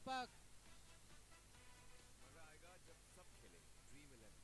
दीपक। मजा आएगा जब सब खेले ड्रीम 11।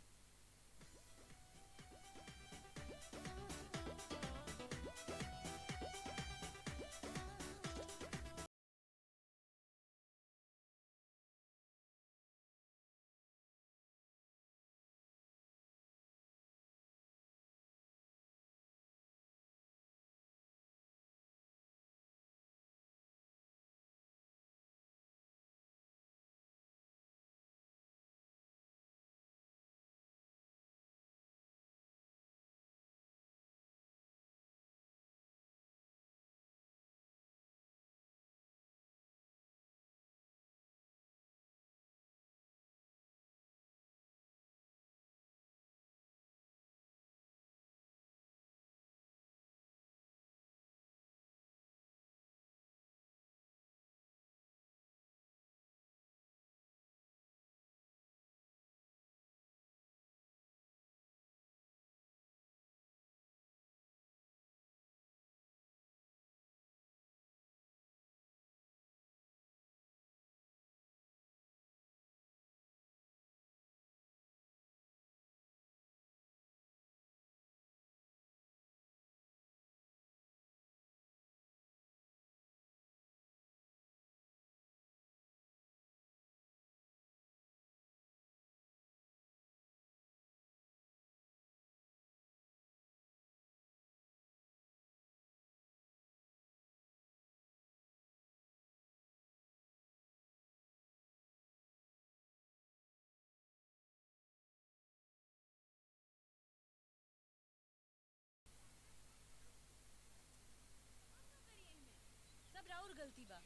सब राउर गलती बा।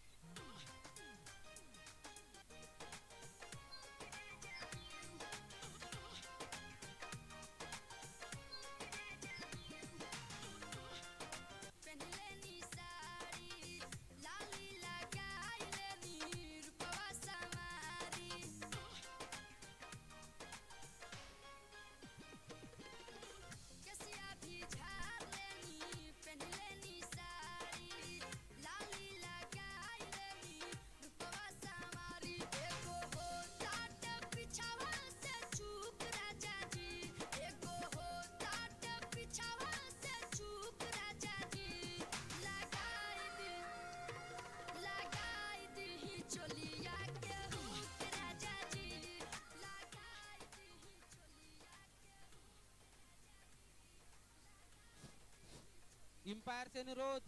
एम्पायर से अनुरोध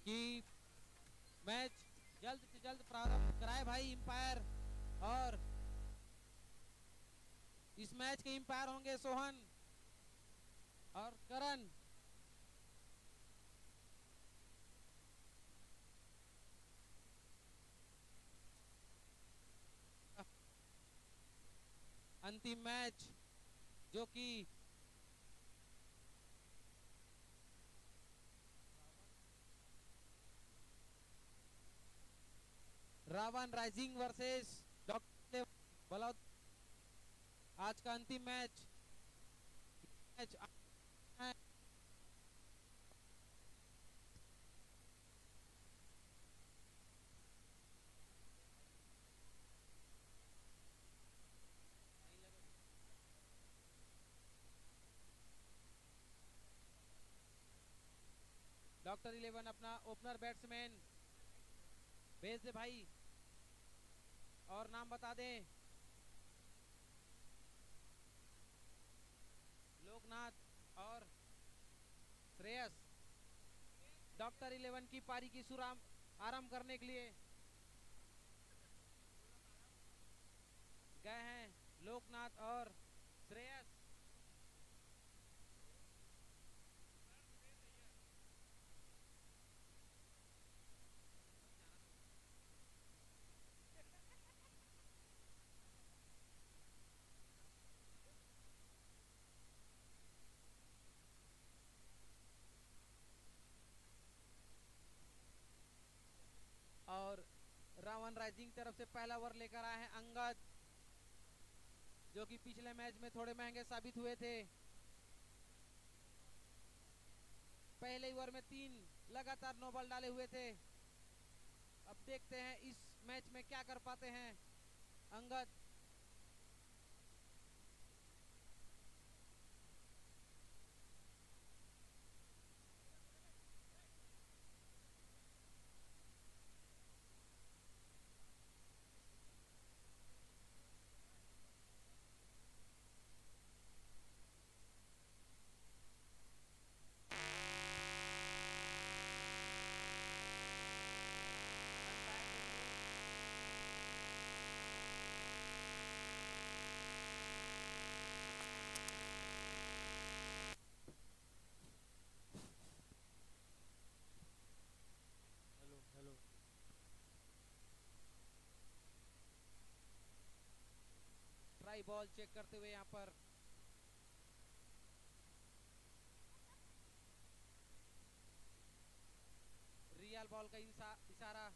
कि मैच जल्द से जल्द प्रारंभ कराए भाई एम्पायर। और इस मैच के एम्पायर होंगे सोहन और करण। अंतिम मैच जो कि Ravan rising versus doctor Balod, आज का अंतिम मैच है। डॉक्टर 11 अपना ओपनर बैट्समैन भेज दे भाई और नाम बता दे। लोकनाथ और श्रेयस। डॉक्टर 11 की पारी की शुरुआत आरंभ करने के लिए गए हैं लोकनाथ और श्रेयस। और रावण राइजिंग तरफ से पहला ओवर लेकर आए हैं अंगद, जो कि पिछले मैच में थोड़े महंगे साबित हुए थे। पहले ओवर में 3 लगातार नो बॉल डाले हुए थे। अब देखते हैं इस मैच में क्या कर पाते हैं Angad. Hello hello. Try ball check करते हुए यहाँ पर रियल बॉल का इशारा।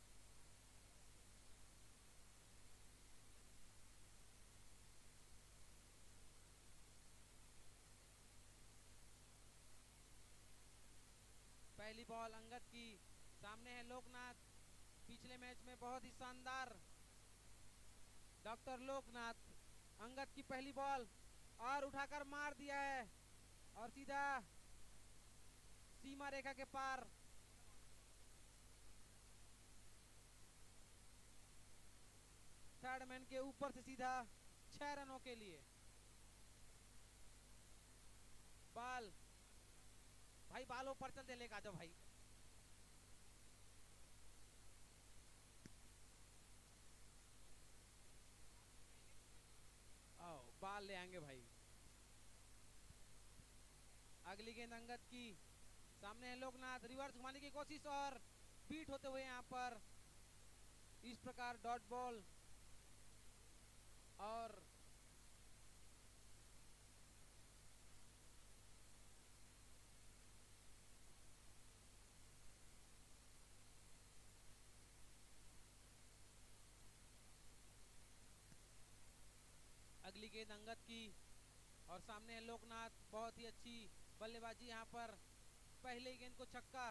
पहली बॉल अंगद की, सामने है लोकनाथ। पिछले मैच में बहुत ही शानदार डॉक्टर लोकनाथ। अंगद की पहली बॉल और उठाकर मार दिया है और सीधा सीमा रेखा के पार। थर्ड मैन के ऊपर से सीधा 6 रनों के लिए। बाल भाई, बालों पर चल दे, लेगा जाओ भाई। आओ बाल ले आएंगे भाई। अगली गेंद अंगद की, सामने है लोकनाथ। रिवर्स घुमाने की कोशिश और बीट होते हुए यहाँ पर इस प्रकार डॉट बॉल। और अगली गेंद अंगद की और सामने है लोकनाथ। बहुत ही अच्छी बल्लेबाजी यहाँ पर। पहले ही गेंद को छक्का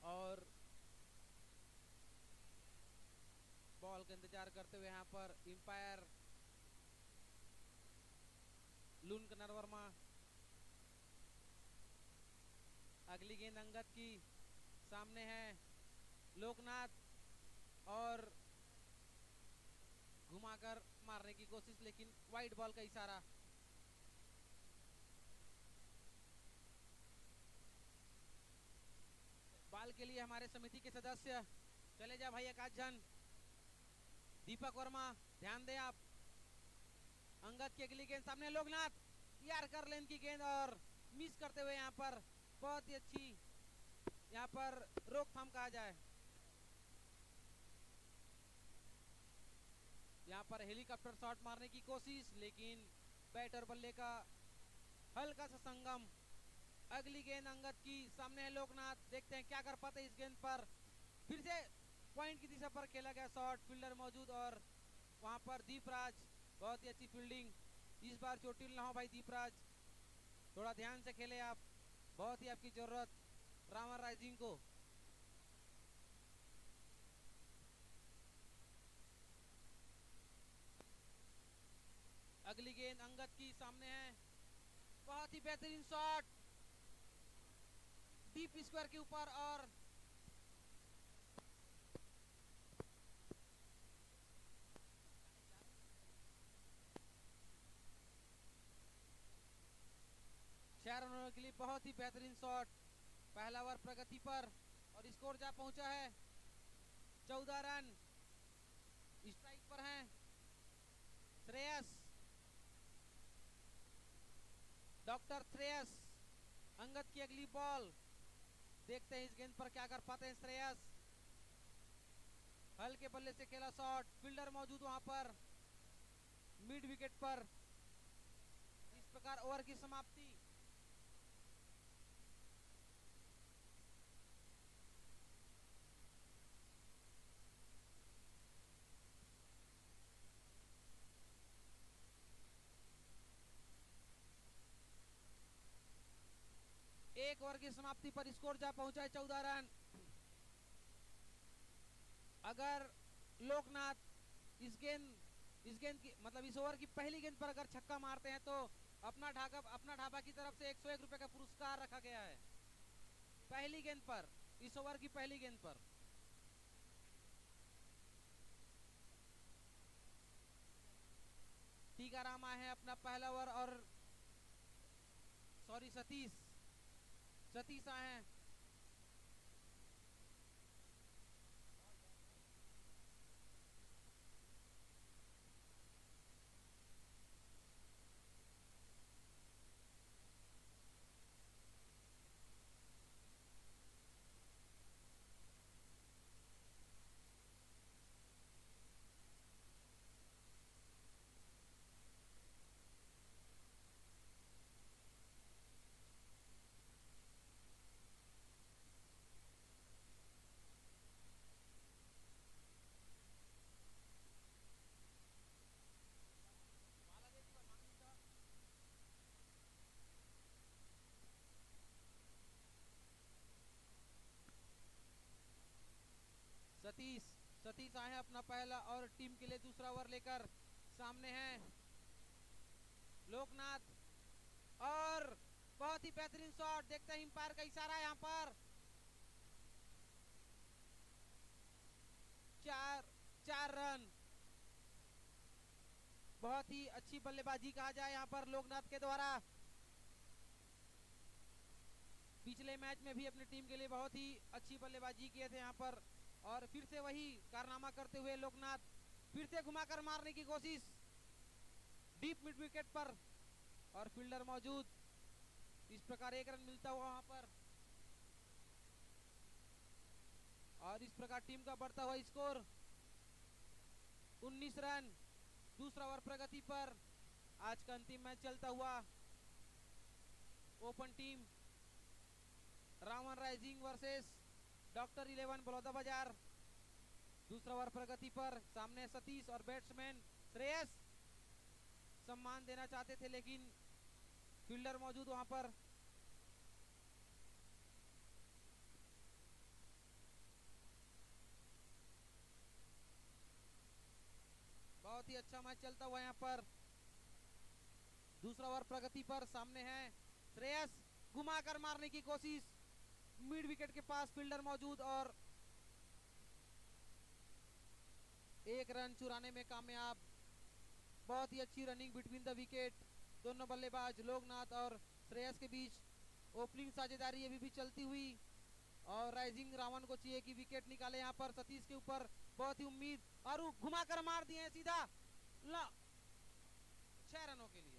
और बॉल का इंतजार करते हुए यहाँ पर अंपायर लून कनर वर्मा। अगली गेंद अंगद की, सामने है लोकनाथ और घुमाकर मारने की कोशिश, लेकिन वाइड बॉल का इशारा। बाल के लिए हमारे समिति के सदस्य चले जा भाई, एक आध जन। दीपक वर्मा ध्यान दे आप। अंगद की अगली गेंद, सामने लोकनाथ यार कर लेन की गेंद और मिस करते हुए यहाँ पर बहुत ही अच्छी यहाँ पर रोकथाम कहा जाए। यहाँ पर हेलीकॉप्टर शॉट मारने की कोशिश, लेकिन बैट और बल्ले का हल्का सा संगम। अगली गेंद अंगद की, सामने है लोकनाथ। देखते हैं क्या कर पाते इस गेंद पर। फिर से पॉइंट की दिशा पर खेला गया शॉट, फील्डर मौजूद और वहां पर दीपराज। बहुत ही अच्छी फील्डिंग। इस बार चोटिल ना हो भाई दीपराज, थोड़ा ध्यान से खेले आप, बहुत ही आपकी जरूरत रावण राइजिंग को। अगली गेंद अंगद की, सामने है बहुत ही बेहतरीन शॉट डीप स्क्वायर के ऊपर और चार रनों के लिए बहुत ही बेहतरीन शॉट। पहला ओवर प्रगति पर और स्कोर जा पहुंचा है 14 रन। स्ट्राइक पर हैं श्रेयस, डॉक्टर श्रेयस। अंगद की अगली बॉल, देखते हैं इस गेंद पर क्या कर पाते हैं श्रेयस। हल्के बल्ले से खेला शॉट, फील्डर मौजूद वहां पर मिड विकेट पर। इस प्रकार ओवर की समाप्ति। एक ओवर की समाप्ति पर स्कोर जा पहुंचा है 14 रन। अगर लोकनाथ इस गेंद की मतलब इस ओवर की पहली गेंद पर अगर छक्का मारते हैं तो अपना ढाबा की तरफ से 101 रुपए का पुरस्कार रखा गया है पहली गेंद पर, इस ओवर की पहली गेंद पर। टीकाराम आए हैं अपना पहला ओवर और सॉरी सतीश आए हैं। सतीश सतीश आए हैं अपना पहला और टीम के लिए दूसरा ओवर लेकर। सामने है लोकनाथ और बहुत ही बेहतरीन शॉट, देखते हैं अंपायर का इशारा यहाँ पर। चार रन, बहुत ही अच्छी बल्लेबाजी कहा जाए यहाँ पर लोकनाथ के द्वारा। पिछले मैच में भी अपनी टीम के लिए बहुत ही अच्छी बल्लेबाजी किए थे यहाँ पर और फिर से वही कारनामा करते हुए लोकनाथ फिर से घुमाकर मारने की कोशिश डीप मिड विकेट पर और फील्डर मौजूद, इस प्रकार 1 रन मिलता हुआ वहां पर और इस प्रकार टीम का बढ़ता हुआ स्कोर 19 रन। दूसरा ओवर प्रगति पर, आज का अंतिम मैच चलता हुआ open team Ravan rising versus doctor 11 Baloda Bazar. दूसरा ओवर प्रगति पर, सामने सतीश और बैट्समैन श्रेयस सम्मान देना चाहते थे लेकिन फील्डर मौजूद वहां पर। बहुत ही अच्छा मैच चलता हुआ यहाँ पर। दूसरा ओवर प्रगति पर, सामने है श्रेयस, घुमाकर मारने की कोशिश, मिड विकेट के पास फील्डर मौजूद और 1 रन चुराने में कामयाब। बहुत ही अच्छी रनिंग बिटवीन द विकेट, दोनों बल्लेबाज लोकनाथ और श्रेयस के बीच ओपनिंग साझेदारी अभी भी चलती हुई और राइजिंग रावण को चाहिए कि विकेट निकाले यहाँ पर सतीश के ऊपर, बहुत ही उम्मीद और घुमाकर मार दिए सीधा 6 रनों के लिए।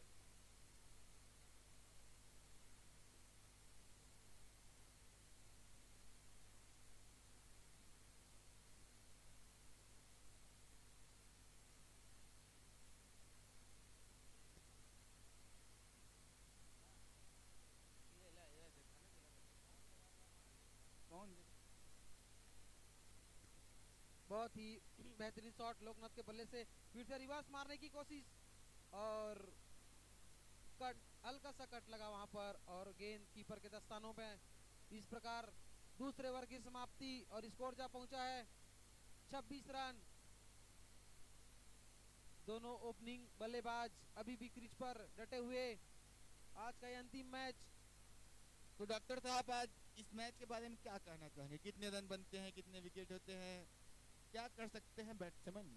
बहुत ही बेहतरीन शॉट लोकनाथ के बल्ले से, फिर से रिवर्स मारने की कोशिश और कट, हल्का सा कट लगा वहां पर और गेंद कीपर के दस्तानों में। इस प्रकार दूसरे ओवर की समाप्ति और स्कोर जा पहुंचा है 26 रन। दोनों ओपनिंग बल्लेबाज अभी भी क्रीज पर डटे हुए। आज का ये अंतिम मैच। तो डॉक्टर साहब, आज इस मैच के बारे में क्या कहना चाहेंगे? कितने रन बनते हैं, कितने विकेट होते हैं, क्या कर सकते हैं बैट्समैन?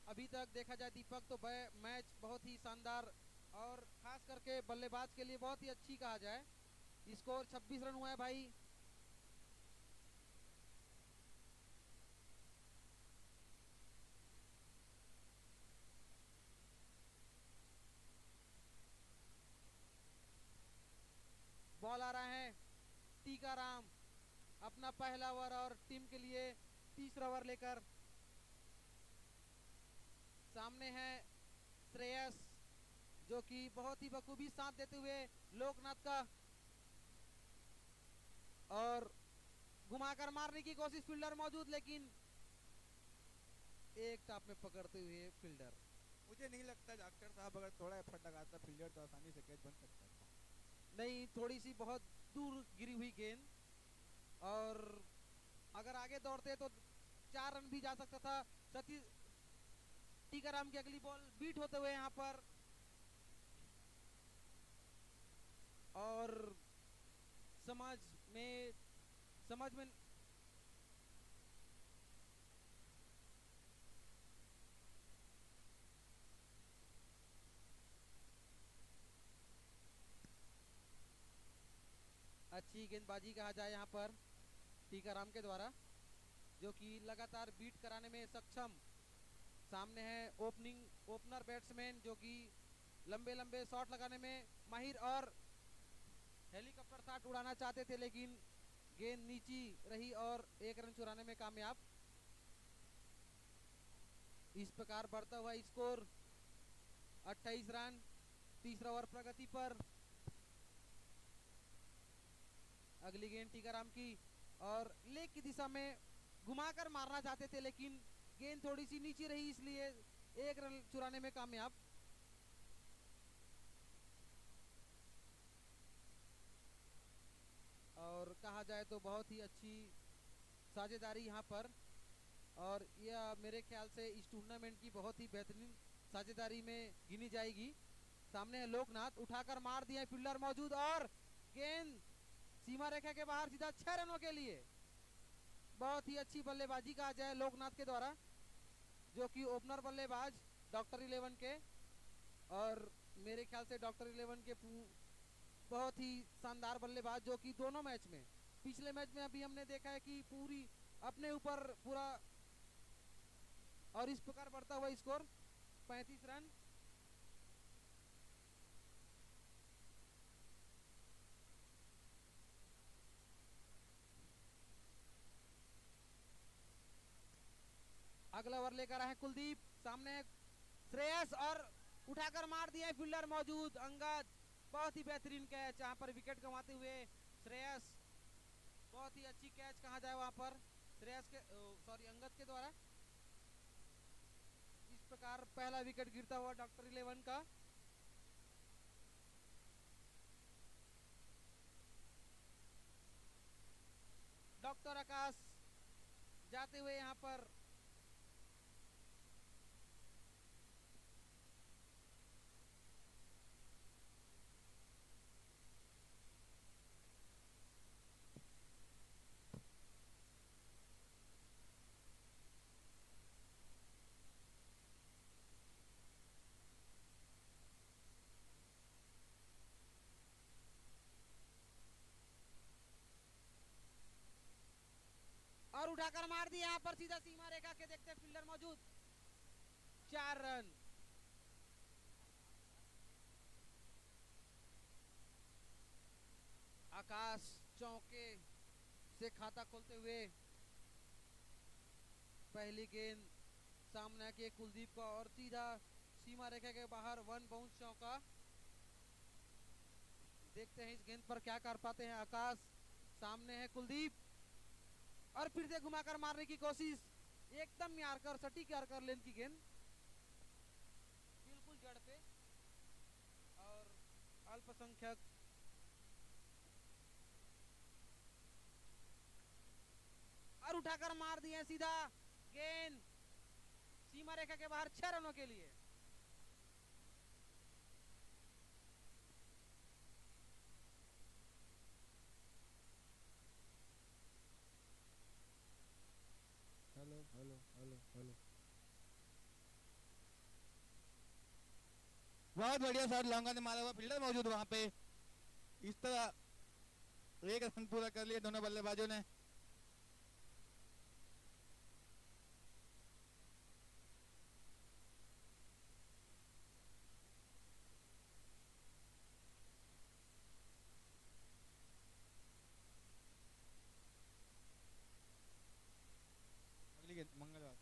अभी तक देखा जाए दीपक तो मैच बहुत ही शानदार और खास करके बल्लेबाज के लिए बहुत ही अच्छी कहा जाए। स्कोर 26 रन हुआ है भाई। बॉल आ रहा है टीकाराम अपना पहला ओवर और टीम के लिए तीसरा ओवर लेकर। सामने है श्रेयस जो कि बहुत ही बखूबी साथ देते हुए लोकनाथ का और घुमाकर मारने की कोशिश, फील्डर मौजूद लेकिन एक टाप में पकड़ते हुए फील्डर। मुझे नहीं लगता डॉक्टर साहब अगर थोड़ा एफर्ट लगाता फील्डर तो आसानी से कैच बन सकता था। नहीं, थोड़ी सी बहुत दूर गिरी हुई गेंद और अगर आगे दौड़ते तो 4 रन भी जा सकता था। सतीश टीकाराम की अगली बॉल बीट होते हुए यहाँ पर, और समझ में समझ में अच्छी गेंदबाजी कहा जाए यहाँ पर टीकाराम के द्वारा, जो कि लगातार बीट कराने में सक्षम। सामने है ओपनर बैट्समैन जो कि लंबे लंबे शॉट लगाने में माहिर और हेलीकॉप्टर शॉट उड़ाना चाहते थे, लेकिन गेंद नीची रही और 1 रन चुराने में कामयाब। इस प्रकार बढ़ता हुआ स्कोर 28 रन। तीसरा ओवर प्रगति पर। अगली गेंद टीकाराम की, और लेग की दिशा में घुमाकर मारना चाहते थे, लेकिन गेंद थोड़ी सी नीचे रही, इसलिए 1 रन चुराने में कामयाब। और कहा जाए तो बहुत ही अच्छी साझेदारी यहाँ पर, और यह मेरे ख्याल से इस टूर्नामेंट की बहुत ही बेहतरीन साझेदारी में गिनी जाएगी। सामने है लोकनाथ, उठाकर मार दिया, फील्डर मौजूद और गेंद सीमा रेखा के बाहर, सीधा 6 रनों के लिए। बहुत ही अच्छी बल्लेबाजी कहा जाए लोकनाथ के द्वारा, जो कि ओपनर बल्लेबाज डॉक्टर 11 के, और मेरे ख्याल से डॉक्टर 11 के बहुत ही शानदार बल्लेबाज, जो कि दोनों मैच में, पिछले मैच में अभी हमने देखा है कि पूरी अपने ऊपर पूरा, और इस प्रकार बढ़ता हुआ स्कोर 35 रन। अगला ओवर लेकर आए कुलदीप, सामने श्रेयस और उठाकर मार दिया, फील्डर मौजूद अंगद। बहुत ही बेहतरीन कैच, यहाँ पर विकेट गंवाते हुए श्रेयस। बहुत ही अच्छी कैच कहा जाए वहां पर श्रेयस के, सॉरी अंगद के द्वारा। इस प्रकार पहला विकेट गिरता हुआ डॉक्टर 11 का। डॉक्टर आकाश जाते हुए यहाँ पर और उठाकर मार दिया, यहाँ पर सीधा सीमा रेखा के, देखते फील्डर मौजूद, 4 रन। आकाश चौके से खाता खोलते हुए पहली गेंद सामने के कुलदीप का, और सीधा सीमा रेखा के बाहर 1 बाउंस चौका। देखते हैं इस गेंद पर क्या कर पाते हैं आकाश। सामने है कुलदीप, और फिर से घुमाकर मारने की कोशिश, एकदम यारकर सटीक यारकर लेन की गेंद, बिल्कुल जड़ पे, और अल्पसंख्यक और उठाकर मार दिए सीधा, गेंद सीमा रेखा के बाहर, 6 रनों के लिए। हेलो हेलो हेलो हेलो, बहुत बढ़िया शॉट लॉन्गा ने मारा हुआ, फील्डर मौजूद वहां पे। इस तरह 1 रन पूरा कर लिया दोनों बल्लेबाजों ने। अगली गेंद मंगलवार।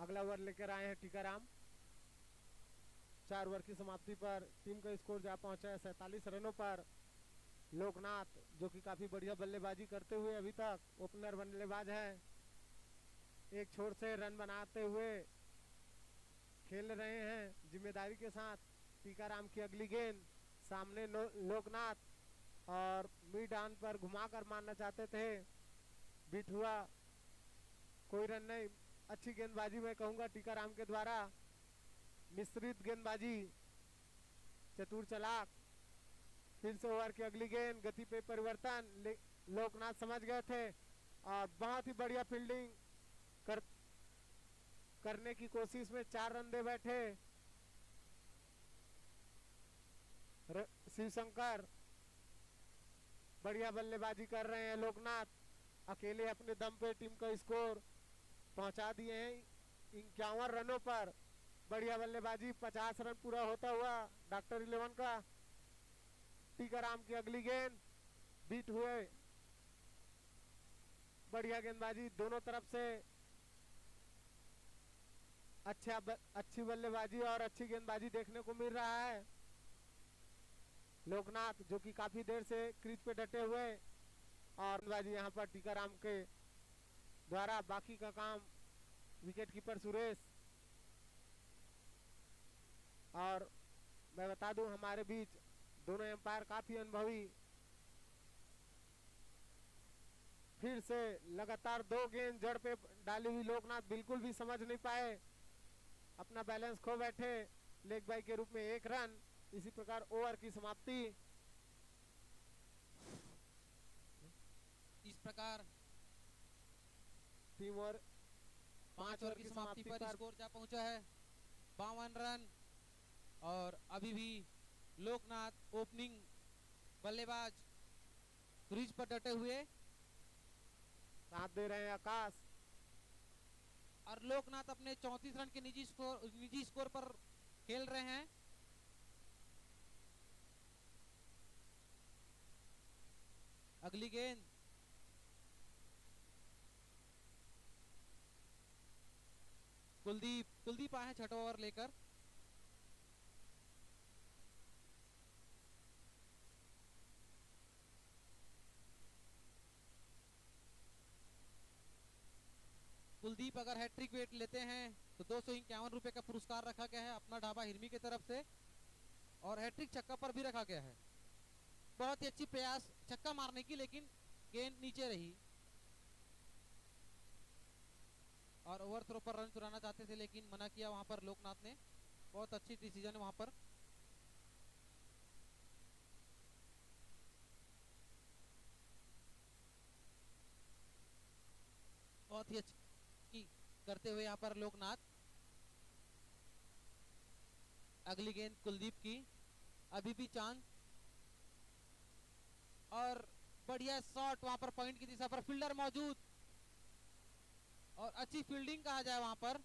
अगला ओवर लेकर आए हैं टीकाराम। 4 ओवर की समाप्ति पर टीम का स्कोर जा पहुंचा है 47 रनों पर। लोकनाथ जो कि काफी बढ़िया बल्लेबाजी करते हुए अभी तक ओपनर बल्लेबाज है, एक छोर से रन बनाते हुए खेल रहे हैं जिम्मेदारी के साथ। टीकाराम की अगली गेंद सामने लोकनाथ, और मिड ऑन पर घुमाकर मारना चाहते थे, बीट हुआ, कोई रन नहीं। अच्छी गेंदबाजी मैं कहूंगा टीकाराम के द्वारा, मिश्रित गेंदबाजी, चतुर चालाक। फिर से ओवर की अगली गेंद, गति पे परिवर्तन, लोकनाथ समझ गए थे और बहुत ही बढ़िया फील्डिंग करने की कोशिश में 4 रन दे बैठे शिवशंकर। बढ़िया बल्लेबाजी कर रहे हैं लोकनाथ, अकेले अपने दम पे टीम का स्कोर पहुंचा दिए हैं 51 रनों पर। बढ़िया बल्लेबाजी, 50 रन पूरा होता हुआ डॉक्टर 11 का। टीकाराम की अगली गेंद, बीट हुए, बढ़िया गेंदबाजी दोनों तरफ से, अच्छी बल्लेबाजी और अच्छी गेंदबाजी देखने को मिल रहा है। लोकनाथ जो कि काफी देर से क्रीज पे डटे हुए, और गेंदबाजी यहाँ पर टीकाराम के द्वारा। बाकी का काम विकेट कीपर सुरेश। और मैं बता दूं हमारे बीच दोनों एम्पायर काफी अनुभवी। फिर से लगातार 2 गेंद जड़ पे डाली हुई लोकनाथ बिल्कुल भी समझ नहीं पाए, अपना बैलेंस खो बैठे। लेग बाई के रूप में 1 रन। इसी प्रकार ओवर की समाप्ति। इस प्रकार टीम और 5 ओवर की समाप्ति पर स्कोर जा पहुंचा है 52 रन। और अभी भी लोकनाथ ओपनिंग बल्लेबाज क्रीज पर डटे हुए साथ दे रहे हैं आकाश। और लोकनाथ अपने 34 रन के निजी स्कोर पर खेल रहे हैं। अगली गेंद, कुलदीप आए हैं छठा ओवर लेकर। कुलदीप अगर हैट्रिक वेट लेते हैं तो 251 रुपए का पुरस्कार रखा गया है अपना ढाबा हिरमी की तरफ से, और हैट्रिक छक्का पर भी रखा गया है। बहुत ही अच्छी प्रयास छक्का मारने की, लेकिन गेंद नीचे रही। और ओवर थ्रो पर रन चुराना चाहते थे लेकिन मना किया वहां पर लोकनाथ ने। बहुत अच्छी डिसीजन है वहां पर। बहुत ही अच्छी करते हुए यहाँ पर लोकनाथ। अगली गेंद कुलदीप की, अभी भी चांस, और बढ़िया शॉट वहां पर पॉइंट की दिशा पर, फील्डर मौजूद, और अच्छी फील्डिंग कहा जाए वहां पर।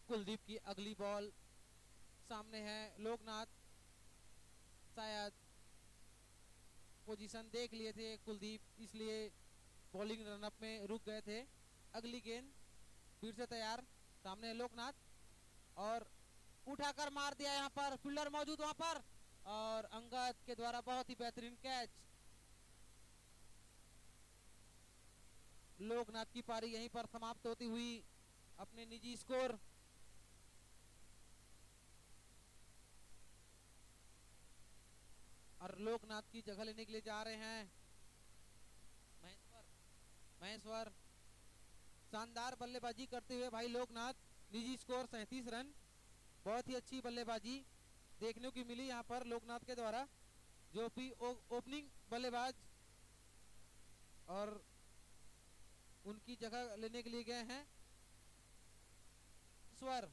कुलदीप की अगली बॉल सामने है। लोकनाथ शायद पोजीशन देख लिए थे कुलदीप, इसलिए बॉलिंग रनअप में रुक गए थे। अगली गेंद फिर से तैयार, सामने लोकनाथ, और उठाकर मार दिया यहाँ पर, फील्डर मौजूद वहां पर, और अंगद के द्वारा बहुत ही बेहतरीन कैच। लोकनाथ की पारी यहीं पर समाप्त होती हुई अपने निजी स्कोर और लोकनाथ की जगह लेने के लिए जा रहे हैं महेश्वर। शानदार बल्लेबाजी करते हुए भाई लोकनाथ, निजी स्कोर 37 रन। बहुत ही अच्छी बल्लेबाजी देखने को मिली यहाँ पर लोकनाथ के द्वारा, जो भी ओपनिंग बल्लेबाज और उनकी जगह लेने के लिए गए हैं स्वर।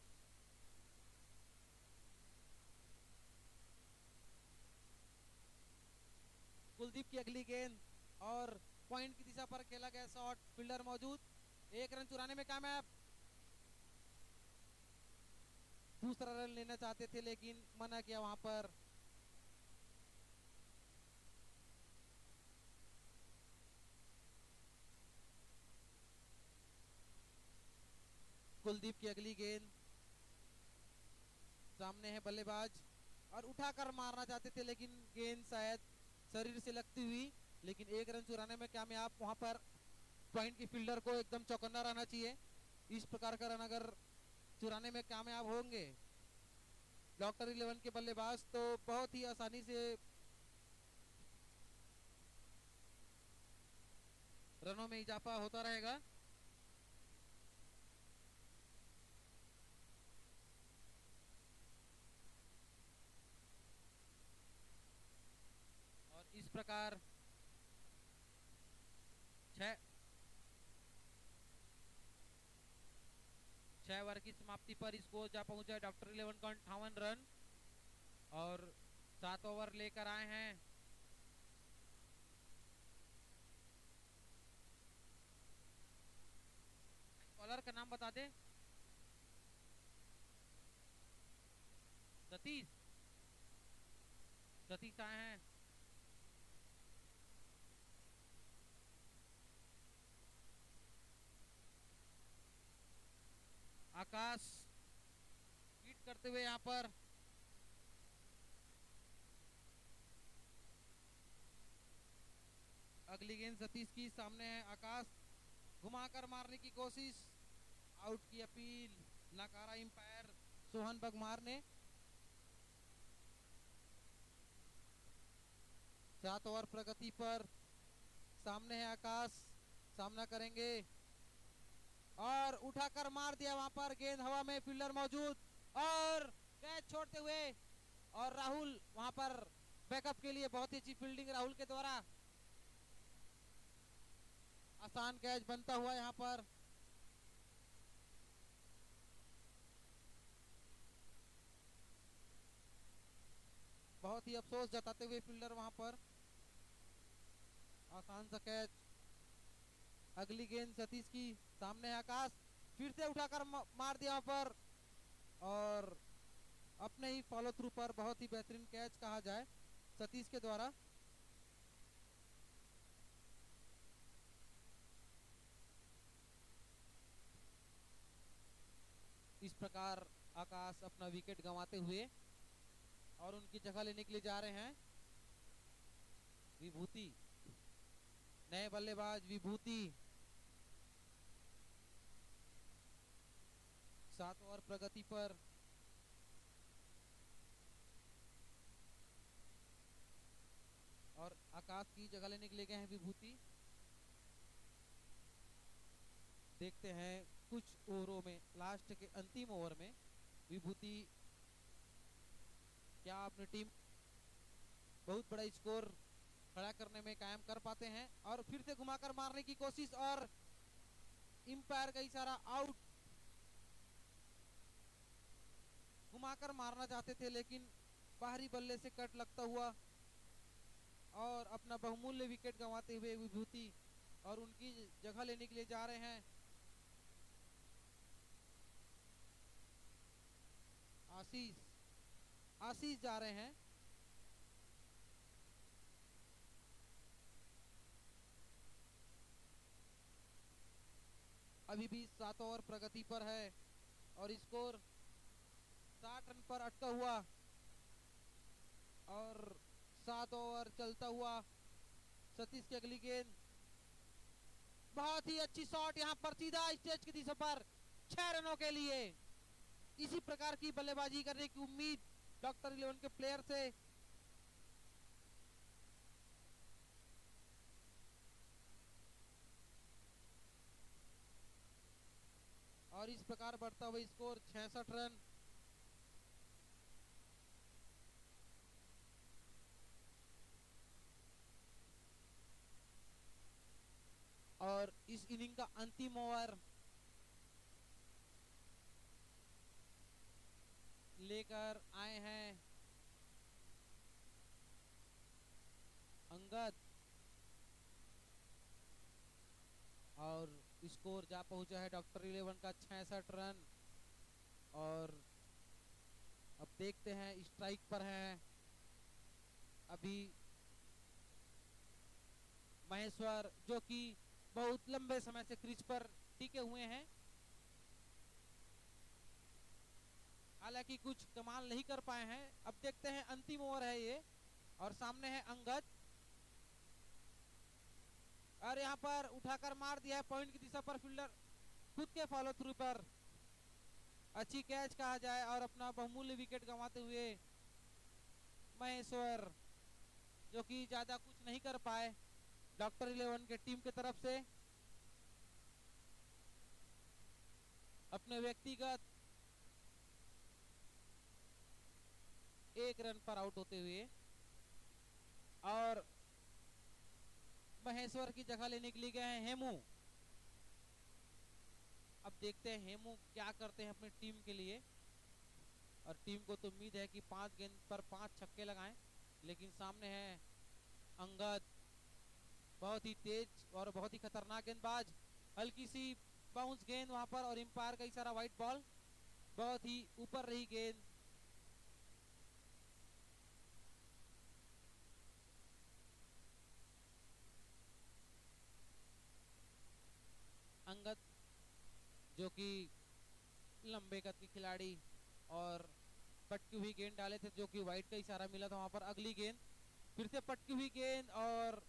कुलदीप की अगली गेंद, और पॉइंट की दिशा पर खेला गया शॉट, फील्डर मौजूद, 1 रन चुराने में कामयाब। दूसरा रन लेना चाहते थे लेकिन मना किया वहां पर। कुलदीप की अगली गेंद, सामने है बल्लेबाज और उठाकर मारना चाहते थे लेकिन गेंद शायद शरीर से लगती हुई, लेकिन एक रन चुराने में कामयाब। वहां पर पॉइंट की फील्डर को एकदम चौकन्ना रहना चाहिए। इस प्रकार का रन अगर चुराने में कामयाब होंगे डॉक्टर 11 के बल्लेबाज तो बहुत ही आसानी से रनों में इजाफा होता रहेगा। और इस प्रकार 6 ओवर की समाप्ति पर स्कोर जा पहुंचा है डॉक्टर 11 का 58 रन और 7 ओवर लेकर आए हैं। बॉलर का नाम बता दे। सतीश, सतीश आए हैं। आकाश हिट करते हुए यहाँ पर अगली गेंद सतीश की, सामने है आकाश, घुमाकर मारने की कोशिश, आउट की अपील नकारा अंपायर सोहन बगमार ने। 7 ओवर प्रगति पर, सामने है आकाश, सामना करेंगे और उठाकर मार दिया वहां पर, गेंद हवा में, फील्डर मौजूद और कैच छोड़ते हुए, और राहुल वहां पर बैकअप के लिए बहुत ही अच्छी फील्डिंग राहुल के द्वारा, आसान कैच बनता हुआ यहां पर। बहुत ही अफसोस जताते हुए फील्डर वहां पर, आसान सा कैच। अगली गेंद सतीश की, सामने है आकाश, फिर से उठाकर मार दिया वहां पर और अपने ही फॉलो थ्रू पर बहुत ही बेहतरीन कैच कहा जाए सतीश के द्वारा। इस प्रकार आकाश अपना विकेट गंवाते हुए और उनकी जगह लेने के लिए जा रहे हैं विभूति, नए बल्लेबाज विभूति। 7 ओवर प्रगति पर, और आकाश की जगह लेने के लिए गए हैं विभूति। देखते हैं कुछ ओवरों में, लास्ट के अंतिम ओवर में विभूति क्या अपनी टीम बहुत बड़ा स्कोर खड़ा करने में कायम कर पाते हैं। और फिर से घुमाकर मारने की कोशिश और अंपायर का इशारा, आउट। घुमाकर मारना चाहते थे लेकिन बाहरी बल्ले से कट लगता हुआ और अपना बहुमूल्य विकेट गंवाते हुए विभूति और उनकी जगह लेने के लिए जा रहे हैं आशीष, आशीष जा रहे हैं। अभी भी 7 ओवर प्रगति पर है और स्कोर 60 रन पर अटका हुआ और 7 ओवर चलता हुआ। सतीश की अगली गेंद, बहुत ही अच्छी शॉट यहां पर सीधा स्टेज की दिशा पर 6 रनों के लिए। इसी प्रकार की बल्लेबाजी करने की उम्मीद डॉक्टर 11 के प्लेयर से। और इस प्रकार बढ़ता हुआ स्कोर 66 रन। और इस इनिंग का अंतिम ओवर लेकर आए हैं अंगद और स्कोर जा पहुंचा है डॉक्टर 11 का 66 रन और अब देखते हैं, स्ट्राइक पर हैं अभी महेश्वर, जो कि बहुत लंबे समय से क्रीज पर टिके हुए हैं। हालांकि कुछ कमाल नहीं कर पाए हैं। अब देखते हैं, अंतिम ओवर है ये, और सामने है अंगद, और यहाँ पर उठाकर मार दिया है पॉइंट की दिशा पर फील्डर खुद के फॉलो थ्रू पर। अच्छी कैच कहा जाए, और अपना बहुमूल्य विकेट गंवाते हुए महेश्वर, जो कि ज्यादा कुछ नहीं कर पाए डॉक्टर 11 के टीम की तरफ से, अपने व्यक्तिगत 1 रन पर आउट होते हुए। और महेश्वर की जगह लेने के लिए गए हैं हेमू। अब देखते हैं हेमू क्या करते हैं अपनी टीम के लिए, और टीम को तो उम्मीद है कि 5 गेंद पर 5 छक्के लगाएं, लेकिन सामने है अंगद, बहुत ही तेज और बहुत ही खतरनाक गेंदबाज। हल्की सी बाउंस गेंद वहां पर, और एम्पायर का इशारा व्हाइट बॉल, बहुत ही ऊपर रही गेंद। अंगद, जो कि लंबे कद के खिलाड़ी, और पटकी हुई गेंद डाले थे, जो कि व्हाइट का इशारा मिला था वहां पर। अगली गेंद फिर से पटकी हुई गेंद, और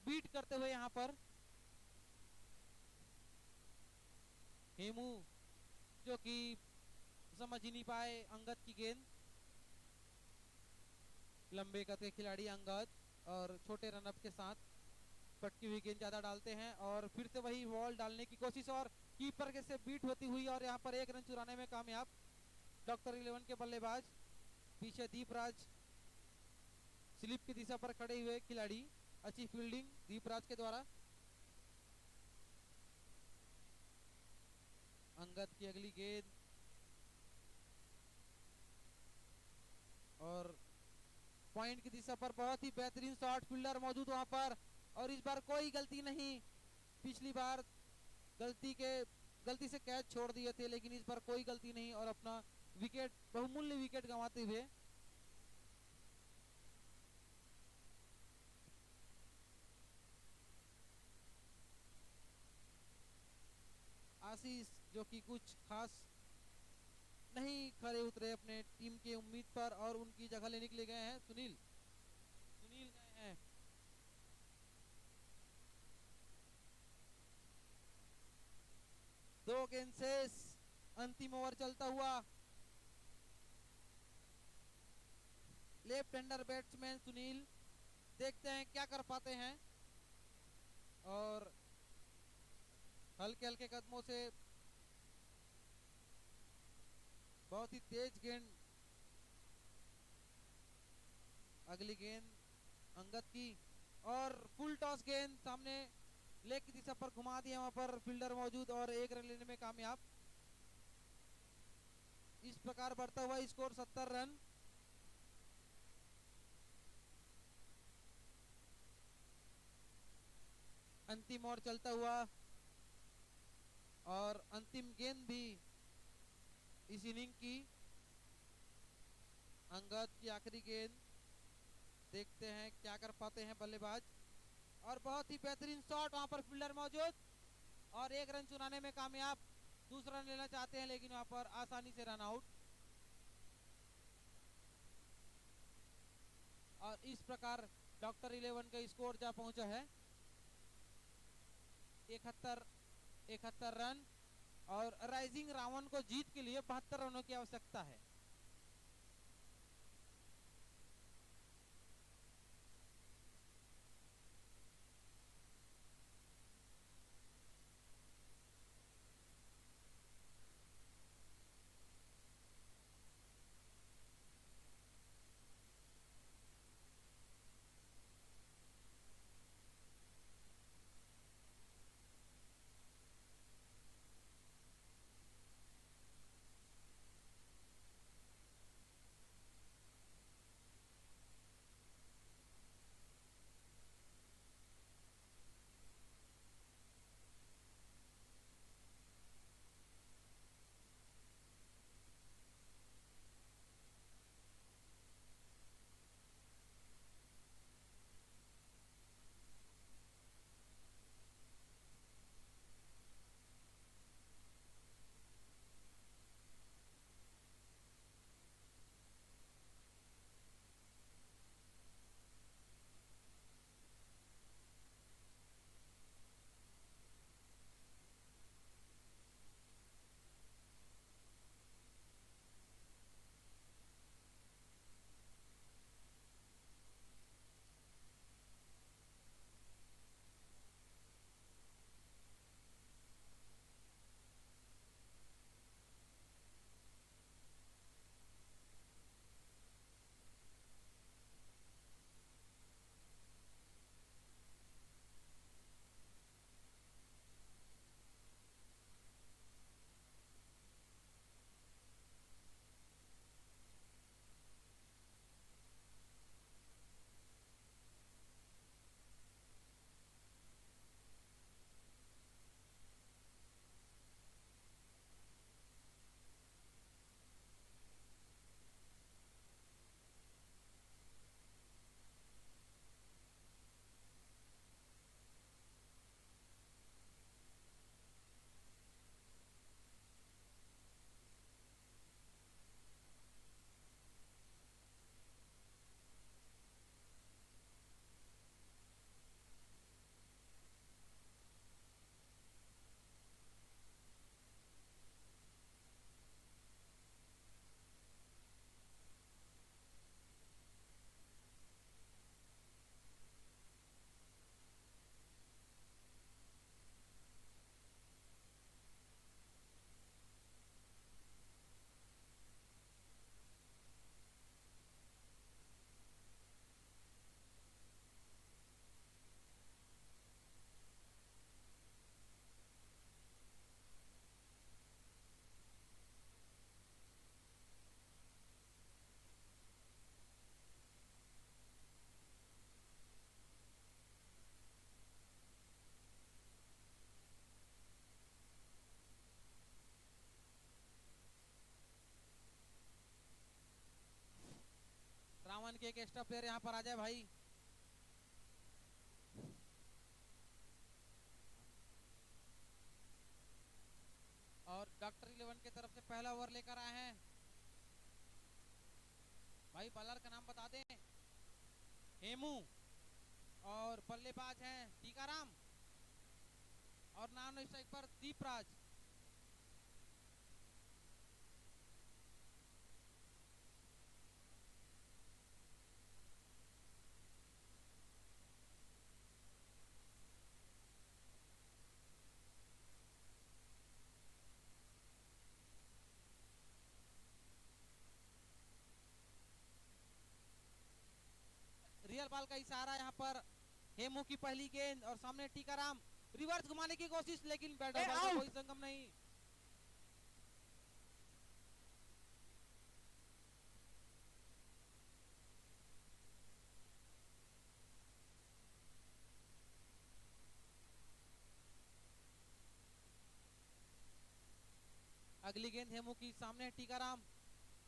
बीट करते हुए यहाँ पर हेमू, जो कि समझ ही नहीं पाए अंगद की गेंद। लंबे कद के खिलाड़ी अंगद, और छोटे रनअप के साथ पटकी हुई गेंद ज्यादा डालते हैं, और फिर से वही बॉल डालने की कोशिश, और कीपर के से बीट होती हुई, और यहाँ पर 1 रन चुराने में कामयाब डॉक्टर 11 के बल्लेबाज। पीछे दीपराज, स्लिप की दिशा पर खड़े हुए खिलाड़ी। अच्छी फील्डिंग दीपराज के द्वारा। अंगद की अगली गेंद, और पॉइंट की दिशा पर बहुत ही बेहतरीन शॉट, फील्डर मौजूद वहां पर, और इस बार कोई गलती नहीं। पिछली बार गलती से कैच छोड़ दिए थे, लेकिन इस बार कोई गलती नहीं, और अपना विकेट, बहुमूल्य विकेट गंवाते हुए आशीष, जो कि कुछ खास नहीं खड़े उतरे अपने टीम के उम्मीद पर, और उनकी जगह लेने के लिए गए हैं सुनील गए हैं। दो गेंद शेष, अंतिम ओवर चलता हुआ। लेफ्ट हैंडर बैट्समैन सुनील, देखते हैं क्या कर पाते हैं, और हल्के हल्के कदमों से बहुत ही तेज गेंद। अगली गेंद अंगद की, और फुल टॉस गेंद सामने लेग की दिशा पर घुमा दिया, वहां पर फील्डर मौजूद, और 1 रन लेने में कामयाब। इस प्रकार बढ़ता हुआ स्कोर 70 रन। अंतिम ओवर चलता हुआ, और अंतिम गेंद भी इस इनिंग की, अंगद की आखिरी गेंद। देखते हैं क्या कर पाते हैं बल्लेबाज, और बहुत ही बेहतरीन शॉट, वहां पर फील्डर मौजूद, और 1 रन चुराने में कामयाब। दूसरा रन लेना चाहते हैं, लेकिन वहां पर आसानी से रन आउट। और इस प्रकार डॉक्टर 11 का स्कोर जा पहुंचा है 71 रन, और राइजिंग रावण को जीत के लिए 72 रनों की आवश्यकता है। 11 के एक एक्स्ट्रा प्लेयर यहाँ पर आ जाए भाई। और डॉक्टर 11 की तरफ से पहला ओवर लेकर आए हैं भाई। बॉलर का नाम बता दें, हेमू। और बल्लेबाज हैं टीकाराम। और नॉन स्ट्राइक पर दीपराज। रियल बॉल का इशारा यहाँ पर हेमू की पहली गेंद और सामने टीकाराम रिवर्स घुमाने की कोशिश, लेकिन बैटर बॉल का कोई संगम नहीं। अगली गेंद हेमू की, सामने टीकाराम।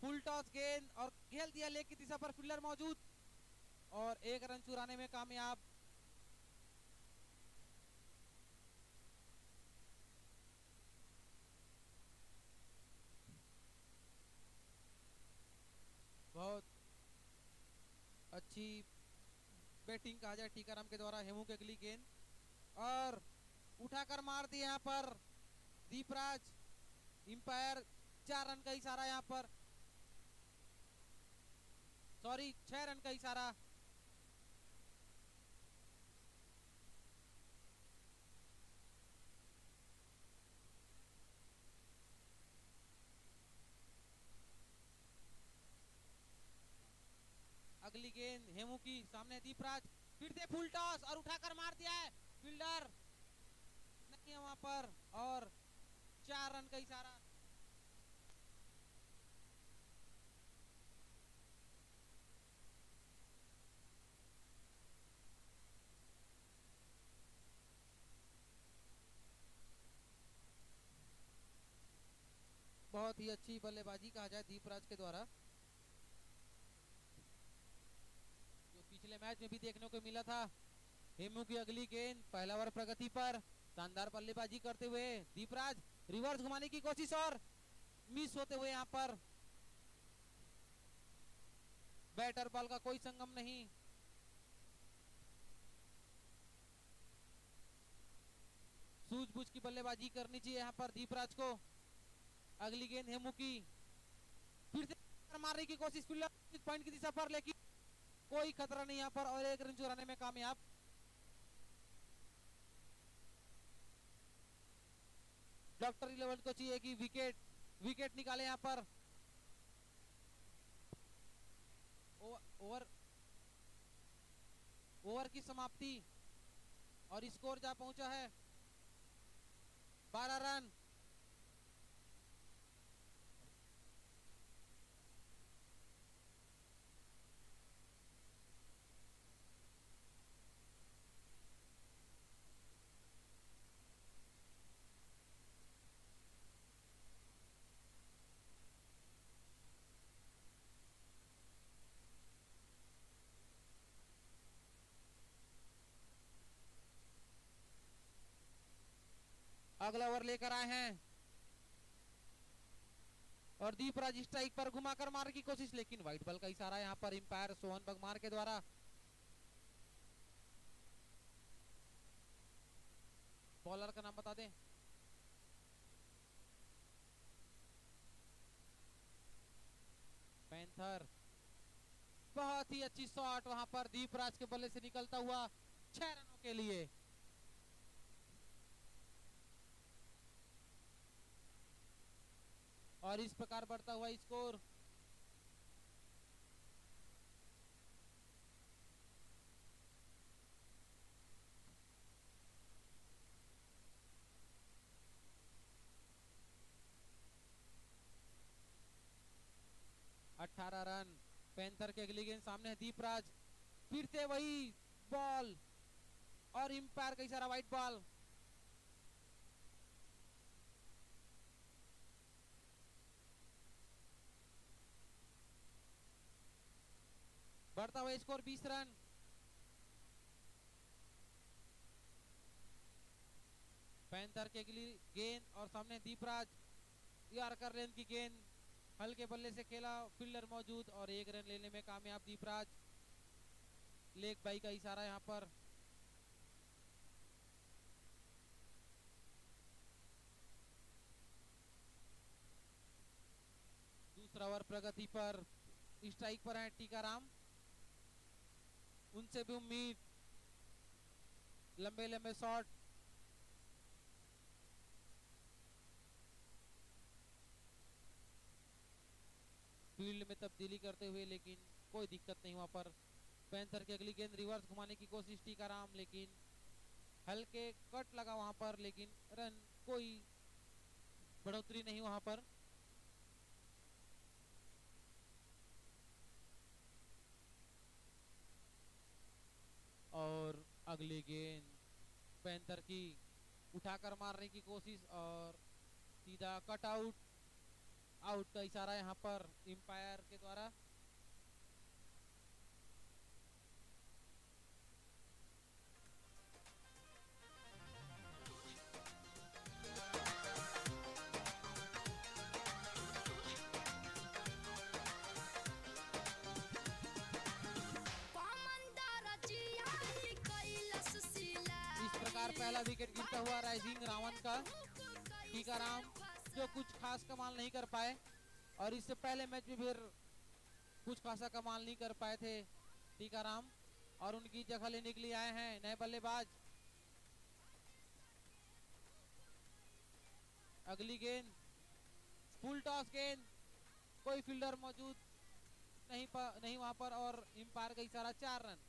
फुल टॉस गेंद और खेल दिया लेग की दिशा पर, फील्डर मौजूद और एक रन चुराने में कामयाब। बहुत अच्छी बैटिंग कहा जाए टीकाराम के द्वारा। हेमू की अगली गेंद और उठाकर मार दिया यहाँ पर दीपराज। इंपायर 4 रन का इशारा यहाँ पर, सॉरी 6 रन का इशारा। अगली गेंद हेमू की, सामने दीपराज। फिर से फुल टॉस और उठाकर मार दिया है, फील्डर नहीं है वहां पर और 4 रन का इशारा। बहुत ही अच्छी बल्लेबाजी कहा जाए दीपराज के द्वारा, जो पिछले मैच में भी देखने को मिला था। हेमू की अगली गेंद, पहला ओवर प्रगति पर, शानदार बल्लेबाजी करते हुए दीपराज रिवर्स घुमाने की कोशिश और मिस होते हुए यहाँ पर बैटर बॉल का कोई संगम नहीं। सूझबूझ की बल्लेबाजी करनी चाहिए यहाँ पर दीपराज को। अगली गेंद हेमू की, फिर से मारने की कोशिश, फील्डर पॉइंट की दिशा पर, लेकिन कोई खतरा नहीं यहाँ पर और एक रन चुराने में कामयाब। डॉक्टर 11 को चाहिए कि विकेट निकाले यहाँ पर। ओवर की समाप्ति और स्कोर जा पहुंचा है 12 रन। अगला ओवर लेकर आए हैं और दीपराज स्ट्राइक पर घुमाकर मारने की कोशिश, लेकिन व्हाइट बॉल का इशारा यहाँ पर अंपायर सोहन बगमार के द्वारा। बॉलर का नाम बता दें, पैंथर। बहुत ही अच्छी शॉट वहां पर दीपराज के बल्ले से निकलता हुआ 6 रनों के लिए। और इस प्रकार बढ़ता हुआ स्कोर अठारह रन। पैंथर के अगली गेंद, सामने है दीपराज। फिर से वही बॉल और अंपायर का इशारा, व्हाइट बॉल। बढ़ता हुआ स्कोर 20 रन। पैंथर के अगली गेंद और सामने दीपराज यार्कर लेंथ की गेंद, हल्के बल्ले से खेला, फील्डर मौजूद और 1 रन लेने में कामयाब दीपराज। लेग बाई का इशारा यहाँ पर। दूसरा ओवर प्रगति पर, स्ट्राइक पर है टीकाराम। उनसे भी उम्मीद लंबे लंबे शॉट। फील्ड में तब्दीली करते हुए, लेकिन कोई दिक्कत नहीं वहां पर। पैंथर की अगली गेंद रिवर्स घुमाने की कोशिश टीकाराम, लेकिन हल्के कट लगा वहां पर, लेकिन रन कोई बढ़ोतरी नहीं वहां पर। और अगली गेंद पैंथर की उठाकर मारने की कोशिश और सीधा कट आउट। आउट का इशारा यहाँ पर एम्पायर के द्वारा। इस प्रकार पहला विकेट गिरता हुआ राइजिंग रावण का। टीकाराम जो कुछ खास कमाल नहीं कर पाए, और इससे पहले मैच में फिर कुछ खासा कमाल नहीं कर पाए थे टीकाराम, और उनकी जगह लेने के लिए आए हैं नए बल्लेबाज। अगली गेंद फुल टॉस गेंद, कोई फील्डर मौजूद नहीं वहां पर, और एम्पायर का इशारा 4 रन।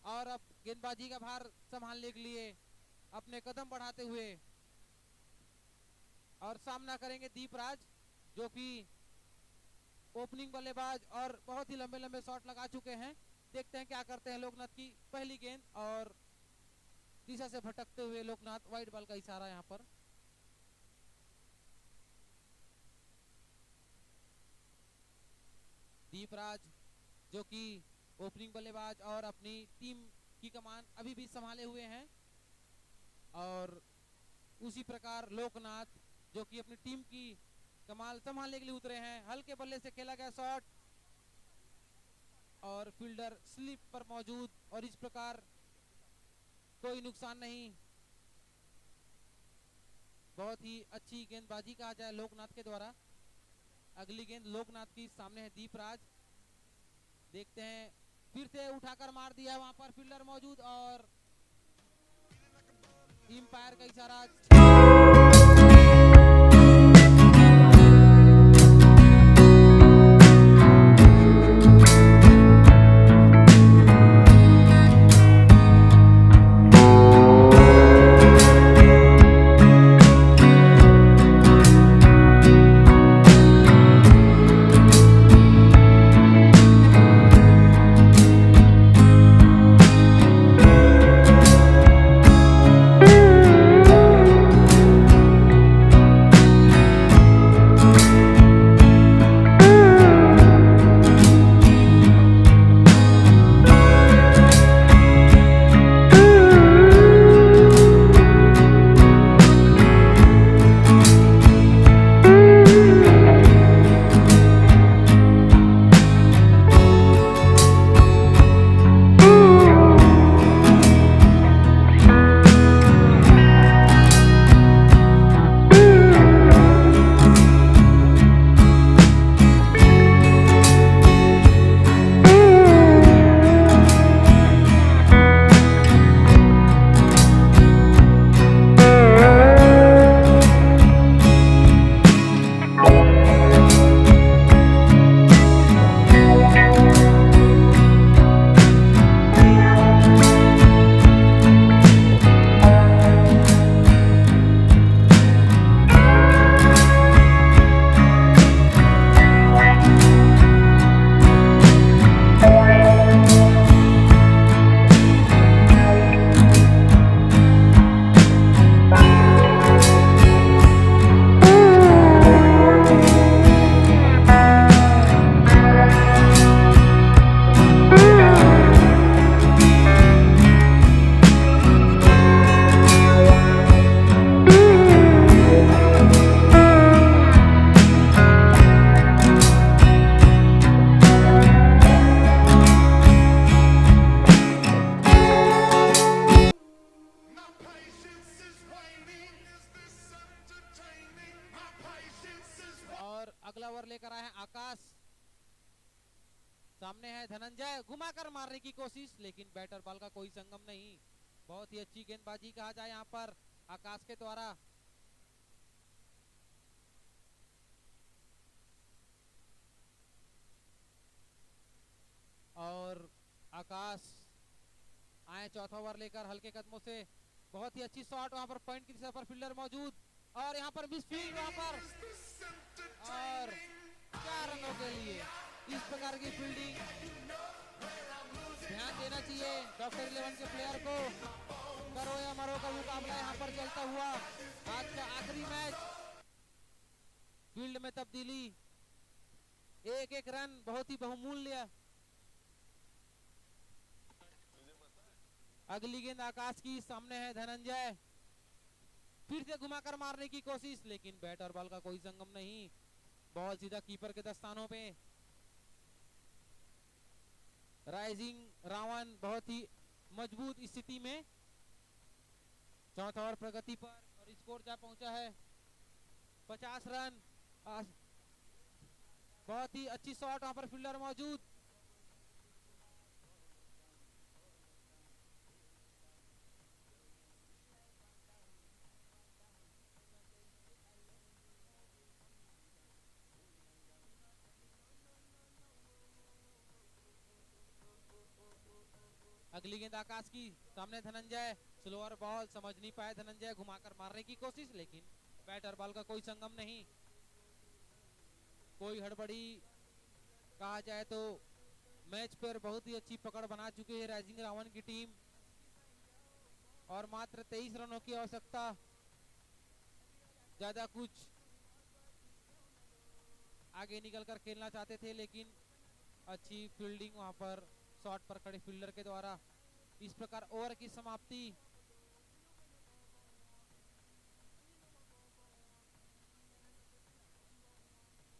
और अब गेंदबाजी का भार संभालने के लिए अपने कदम बढ़ाते हुए और सामना करेंगे दीपराज, जो कि ओपनिंग बल्लेबाज और बहुत ही लंबे लंबे शॉट लगा चुके हैं। देखते हैं क्या करते हैं लोकनाथ की पहली गेंद, और दिशा से भटकते हुए लोकनाथ, वाइड बॉल का इशारा यहाँ पर। दीपराज जो कि ओपनिंग बल्लेबाज और अपनी टीम की कमान अभी भी संभाले हुए हैं, और उसी प्रकार लोकनाथ जो कि अपनी टीम की कमाल संभालने के लिए उतरे हैं। हल्के बल्ले से खेला गया शॉट और फील्डर स्लिप पर मौजूद, और इस प्रकार कोई नुकसान नहीं। बहुत ही अच्छी गेंदबाजी कहा जाए लोकनाथ के द्वारा। अगली गेंद लोकनाथ की सामने है दीपराज, देखते हैं, फिर से उठाकर मार दिया, वहां पर फील्डर मौजूद और एम्पायर का इशारा। और अगला ओवर लेकर आए हैं आकाश। सामने है धनंजय, घुमाकर मारने की कोशिश लेकिन बैटर बॉल का कोई संगम नहीं। बहुत ही अच्छी गेंदबाजी कहा जाए यहाँ पर आकाश के द्वारा। और आकाश आए चौथा ओवर लेकर हल्के कदमों से। बहुत ही अच्छी शॉट, वहां पर पॉइंट की दिशा पर फील्डर मौजूद और यहाँ पर मिस फील्ड वहां पर। और 4 रनों के लिए इस प्रकार की फील्डिंग ध्यान देना चाहिए डॉक्टर 11 के प्लेयर को। करो या मरो का मुकाबला यहाँ पर चलता हुआ आज का आखिरी मैच। फील्ड में तब्दीली, एक एक रन बहुत ही बहुमूल्य। अगली गेंद आकाश की, सामने है धनंजय, फिर से घुमाकर मारने की कोशिश लेकिन बैट और बॉल का कोई संगम नहीं। बॉल सीधा कीपर के दस्तानों पे। राइजिंग रावण बहुत ही मजबूत स्थिति में चौथा ओवर प्रगति पर और स्कोर जा पहुंचा है 50 रन। बहुत ही अच्छी शॉट, वहां पर फील्डर मौजूद। अगली गेंद आकाश की, सामने धनंजय, स्लोअर बॉल, समझ नहीं पाए धनंजय, घुमाकर मारने की कोशिश लेकिन बैटर बॉल का कोई संगम नहीं। कोई हड़बड़ी कहा जाए तो मैच पर बहुत ही अच्छी पकड़ बना चुकी है राइजिंग रावण की टीम और मात्र 23 रनों की आवश्यकता। ज्यादा कुछ आगे निकलकर खेलना चाहते थे लेकिन अच्छी फील्डिंग वहां पर शॉट पर खड़े फील्डर के द्वारा। इस प्रकार ओवर की समाप्ति।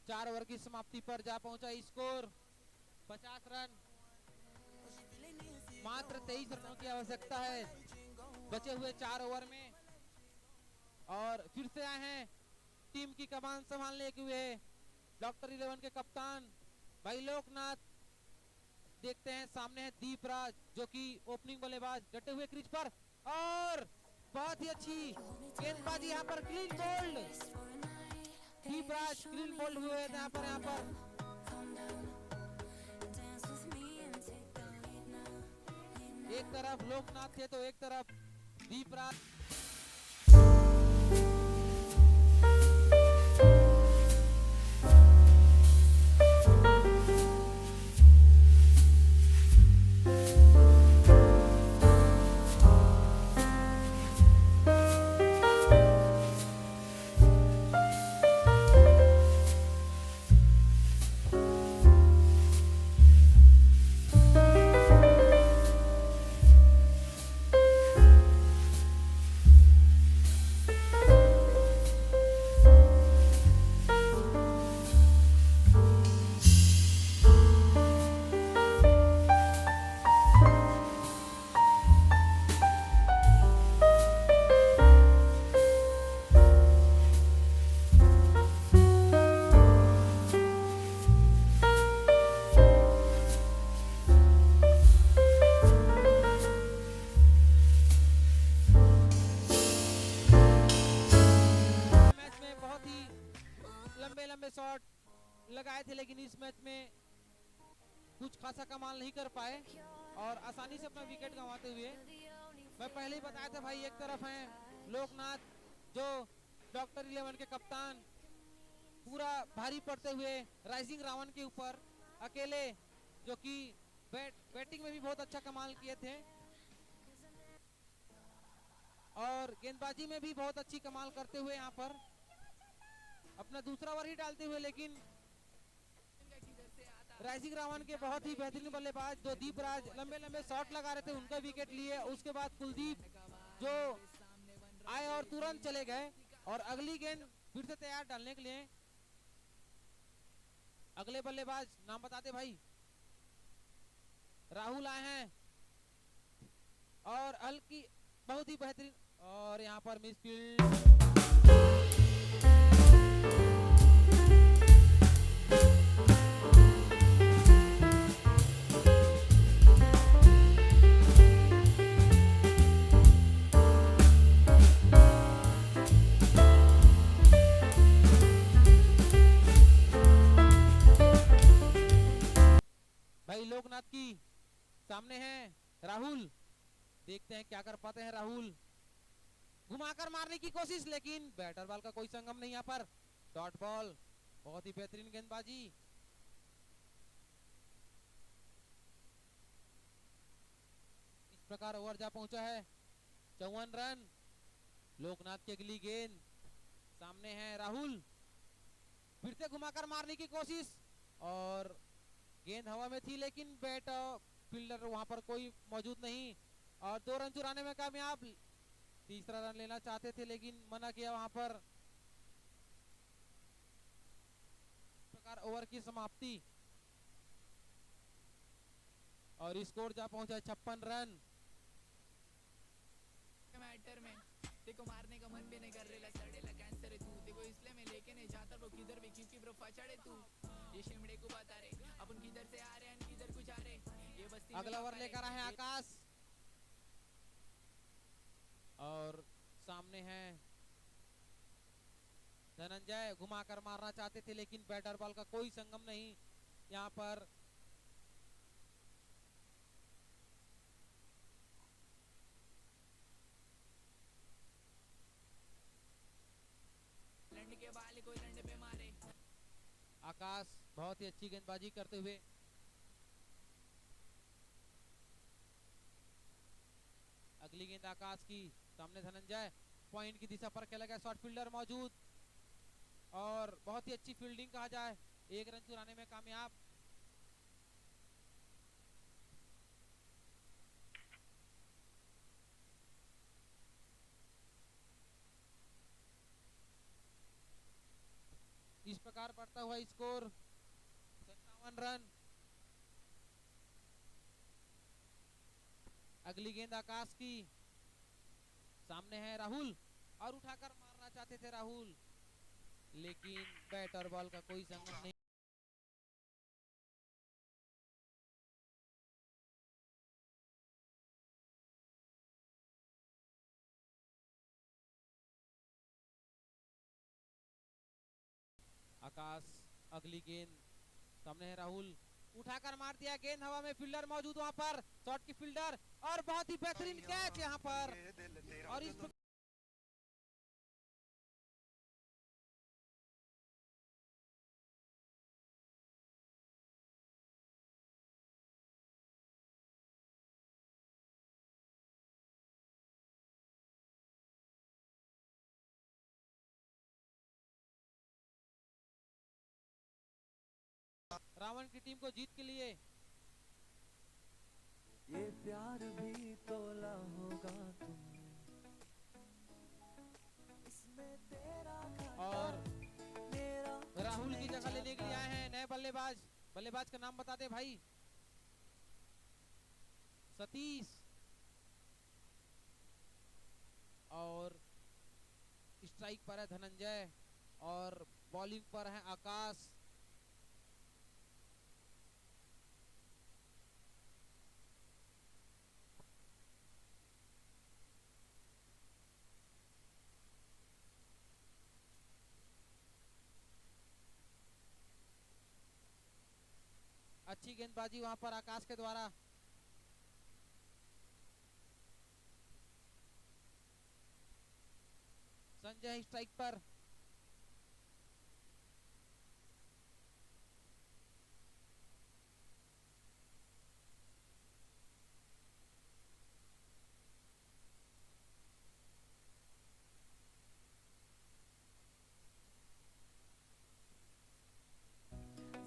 चार ओवर की समाप्ति पर जा पहुंचा स्कोर 50 रन। मात्र 23 रनों की आवश्यकता है बचे हुए 4 ओवर में। और फिर से आए हैं टीम की कमान संभालने के हुए डॉक्टर 11 के कप्तान भाई लोकनाथ। देखते हैं सामने है दीपराज जो कि ओपनिंग बल्लेबाज, डटे हुए क्रीज पर और बहुत ही अच्छी गेंदबाजी यहाँ पर clean bowled, Deepraj clean bowled हुए थे यहाँ पर एक तरफ लोकनाथ थे तो एक तरफ दीपराज। शॉट लगाए थे लेकिन इस मैच में कुछ खासा कमाल नहीं कर पाए और आसानी से अपना विकेट गंवाते हुए। मैं पहले ही बताया था भाई, एक तरफ हैं लोकनाथ जो डॉक्टर 11 के कप्तान, पूरा भारी पड़ते हुए राइजिंग रावण के ऊपर अकेले, जो कि बैटिंग में भी बहुत अच्छा कमाल किए थे और गेंदबाजी में भी बहुत अच्छी कमाल करते हुए यहाँ पर अपना दूसरा ओवर ही डालते हुए। लेकिन राइजिंग रावण के बहुत ही बेहतरीन बल्लेबाज जो दीपराज लंबे लंबे शॉट लगा रहे थे, उनका विकेट लिए। उसके बाद कुलदीप जो आए और तुरंत चले गए और अगली गेंद फिर से तैयार डालने के लिए। अगले बल्लेबाज नाम बताते भाई, राहुल आए हैं और हल्की बहुत ही बेहतरीन, और यहाँ पर मिसफील्ड। भाई लोकनाथ की सामने है राहुल, देखते हैं क्या कर पाते हैं राहुल। घुमाकर मारने की कोशिश लेकिन बैटर बॉल का कोई संगम नहीं यहाँ पर। डॉट बॉल, बहुत ही बेहतरीन गेंदबाजी। इस प्रकार ओवर जा पहुंचा है 54 रन। लोकनाथ की अगली गेंद, सामने है राहुल, फिर से घुमाकर मारने की कोशिश और गेंद हवा में थी लेकिन बैट फील्डर वहां पर कोई मौजूद नहीं और 2 रन चुराने में कामयाब। तीसरा रन लेना चाहते थे लेकिन मना किया वहां पर। इस प्रकार ओवर की समाप्ति और स्कोर जा पहुंचा 56 रन। मैटर में देखो मारने का मन भी नहीं कर रहा, सड़ेला कैंसर है तू, देखो इसलिए मैं लेके नहीं जाता वो किधर भी, क्योंकि ब्रो फचड़े तू ये शिमड़े को बता रहे अपन किधर से आ रहे हैं किधर को जा रहे। ये बस्ती अगला ओवर लेकर आए आकाश और सामने है धनंजय। घुमाकर मारना चाहते थे लेकिन बैटर बॉल का कोई संगम नहीं यहाँ पर। लंड के बाल कोई लंड पे मारे। आकाश बहुत ही अच्छी गेंदबाजी करते हुए। अगली गेंद आकाश की, सामने धनंजय, पॉइंट की दिशा पर खेला गया, शॉर्ट फील्डर मौजूद और बहुत ही अच्छी फील्डिंग कहा जाए, 1 रन चुराने में कामयाब। इस प्रकार बढ़ता हुआ स्कोर 57 रन। अगली गेंद आकाश की, सामने है राहुल और उठाकर मारना चाहते थे राहुल लेकिन बैट और बॉल का कोई संगम नहीं। आकाश, अगली गेंद सामने है राहुल, उठाकर मार दिया, गेंद हवा में, फील्डर मौजूद वहां पर, शॉट की फील्डर, और बहुत ही बेहतरीन कैच यहाँ पर। और इस रावण की टीम को जीत के लिए ये प्यार भी तोला होगा तुमने, इसमें तेरा और मेरा राहुल की जगह लेने के लिए आए हैं नए बल्लेबाज। बल्लेबाज का नाम बता दे भाई। सतीश। और स्ट्राइक पर है धनंजय और बॉलिंग पर है आकाश। अच्छी गेंदबाजी वहां पर आकाश के द्वारा। संजय स्ट्राइक पर।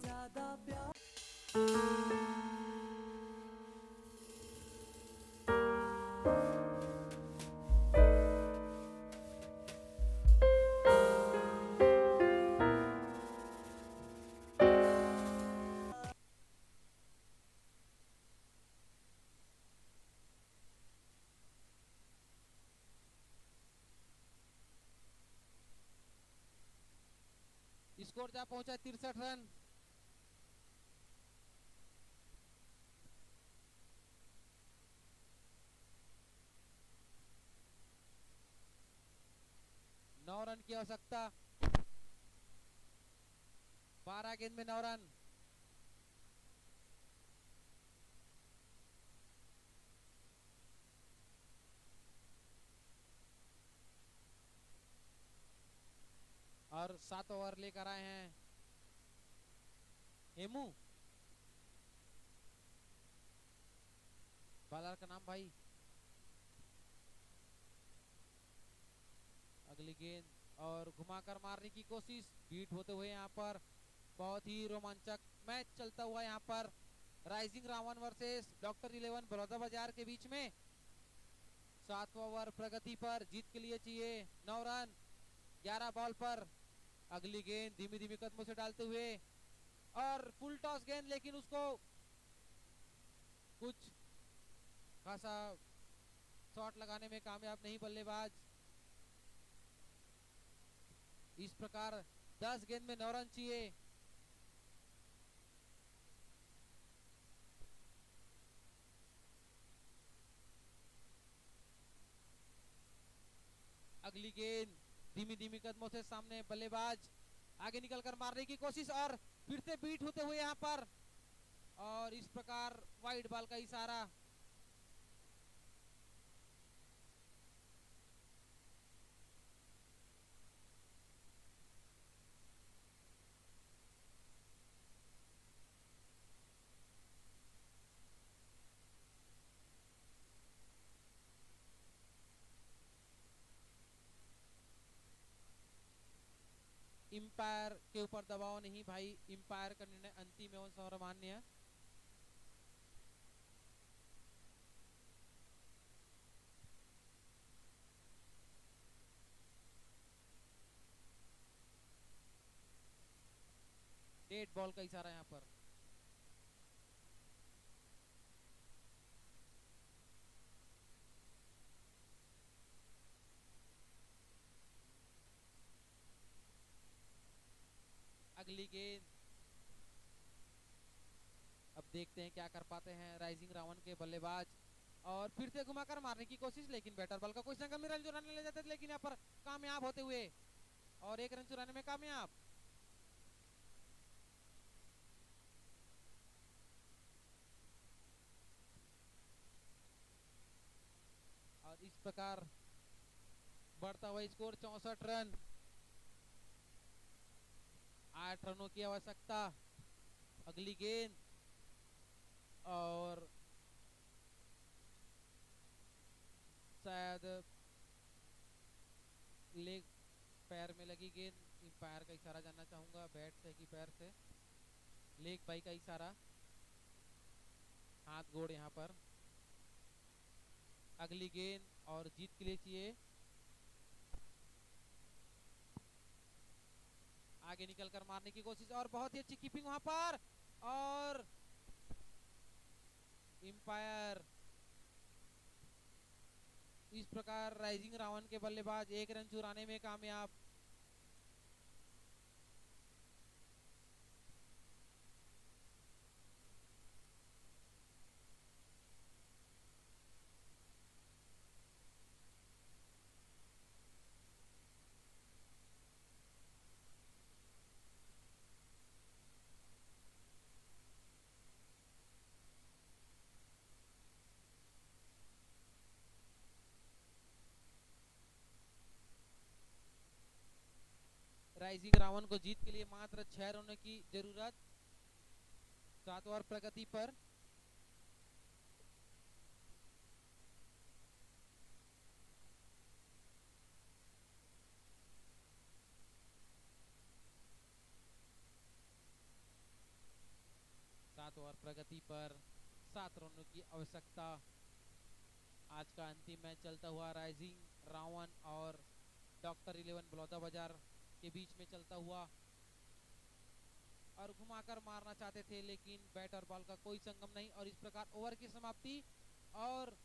ज्यादा प्यार स्कोर जा पहुंचा 63 रन। नौ रन की आवश्यकता। 12 गेंद में 9 रन। और 7 ओवर लेकर आए हैं हेमू। बॉलर का नाम भाई। अगली गेंद और घुमाकर मारने की कोशिश, बीट होते हुए यहाँ पर बहुत ही रोमांचक मैच चलता हुआ यहाँ पर rising Ravan versus doctor 11 Baroda Bazar के बीच में। 7वां ओवर प्रगति पर, जीत के लिए चाहिए 9 रन 11 बॉल पर। अगली गेंद धीमी धीमी कदमों से डालते हुए और फुल टॉस गेंद, लेकिन उसको कुछ खासा शॉट लगाने में कामयाब नहीं बल्लेबाज। इस प्रकार 10 गेंद में 9 रन चाहिए। अगली गेंद धीमी धीमी कदमों से सामने, बल्लेबाज आगे निकलकर मारने की कोशिश और फिर से बीट होते हुए यहाँ पर, और इस प्रकार वाइड बॉल का इशारा। इंपायर के ऊपर दबाव नहीं भाई, इंपायर का निर्णय अंतिम एवं सर्वमान्य है। डेड बॉल का इशारा यहाँ पर। अगली गेंद, अब देखते हैं क्या कर पाते हैं राइजिंग रावण के बल्लेबाज, और फिर से घुमाकर मारने की कोशिश, लेकिन बैटर बॉल का कोई संगम में रन चुराने ले जाते थे, लेकिन यहाँ पर कामयाब होते हुए और 1 रन चुराने में कामयाब। प्रकार बढ़ता हुआ स्कोर 64 रन, 8 रनों की आवश्यकता। अगली गेंद और शायद लेग पैर में लगी गेंद। अंपायर का इशारा जानना चाहूंगा, बैट से कि पैर से। लेग बाई का इशारा, हाथ गोड़ यहाँ पर। अगली गेंद और जीत के लिए चाहिए। आगे निकलकर मारने की कोशिश और बहुत ही अच्छी कीपिंग वहां पर, और अंपायर इस प्रकार राइजिंग रावण के बल्लेबाज 1 रन चुराने में कामयाब। राइजिंग रावण को जीत के लिए मात्र 6 रनों की जरूरत। 7 ओवर प्रगति पर। ओवर प्रगति पर 7 रनों की आवश्यकता। आज का अंतिम मैच चलता हुआ राइजिंग रावण और डॉक्टर 11 बलौदा बाजार के बीच में चलता हुआ, और घुमाकर मारना चाहते थे लेकिन बैट और बॉल का कोई संगम नहीं, और इस प्रकार ओवर की समाप्ति। और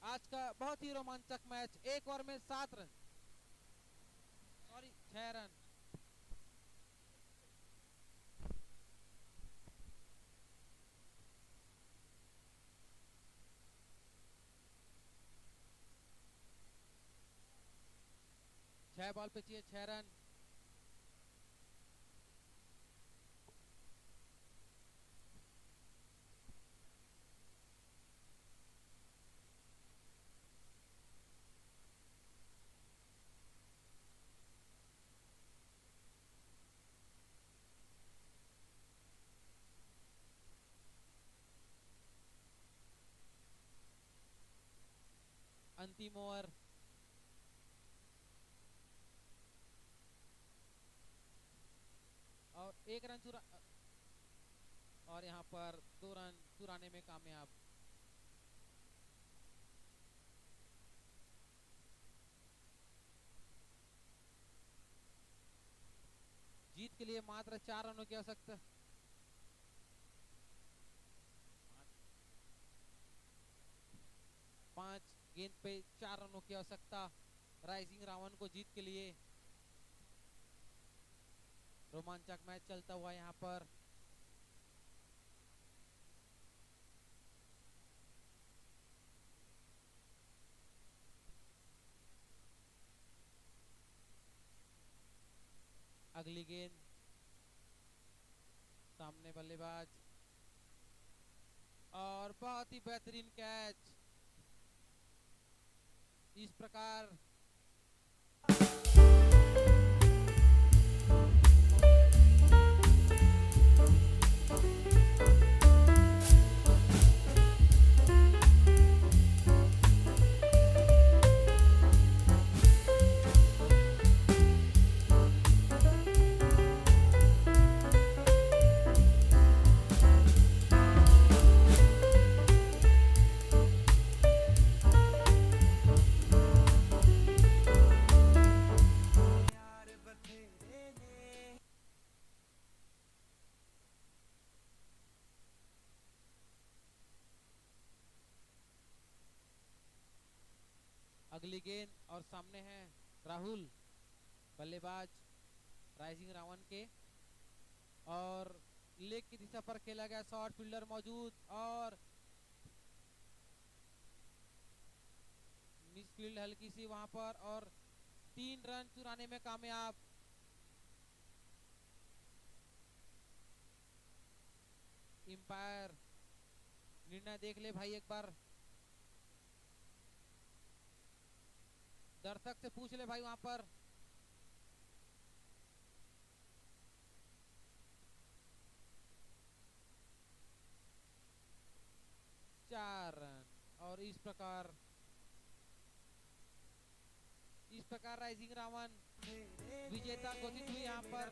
आज का बहुत ही रोमांचक मैच, 1 ओवर में 7 रन, सॉरी 6 रन। छह बॉल पे चाहिए 6 रन। अंतिम ओवर। और 1 रन चुरा, और यहाँ पर 2 रन चुराने में कामयाब। जीत के लिए मात्र 4 रनों की आवश्यकता। 5 गेंद पे 4 रनों की आवश्यकता राइजिंग रावण को जीत के लिए। रोमांचक मैच चलता हुआ यहाँ पर। अगली गेंद, सामने बल्लेबाज, और बहुत ही बेहतरीन कैच। इस प्रकार अगली गेंद, और सामने है राहुल बल्लेबाज राइजिंग रावण के, और लेग की दिशा पर खेला गया शॉट, फील्डर मौजूद, और मिसफील्ड हल्की सी वहां पर, और 3 रन चुराने में कामयाब। अंपायर निर्णय देख ले भाई एक बार। दर्शक से पूछ ले भाई वहां पर। चार रन और इस प्रकार राइजिंग रावण विजेता घोषित हुई यहाँ पर।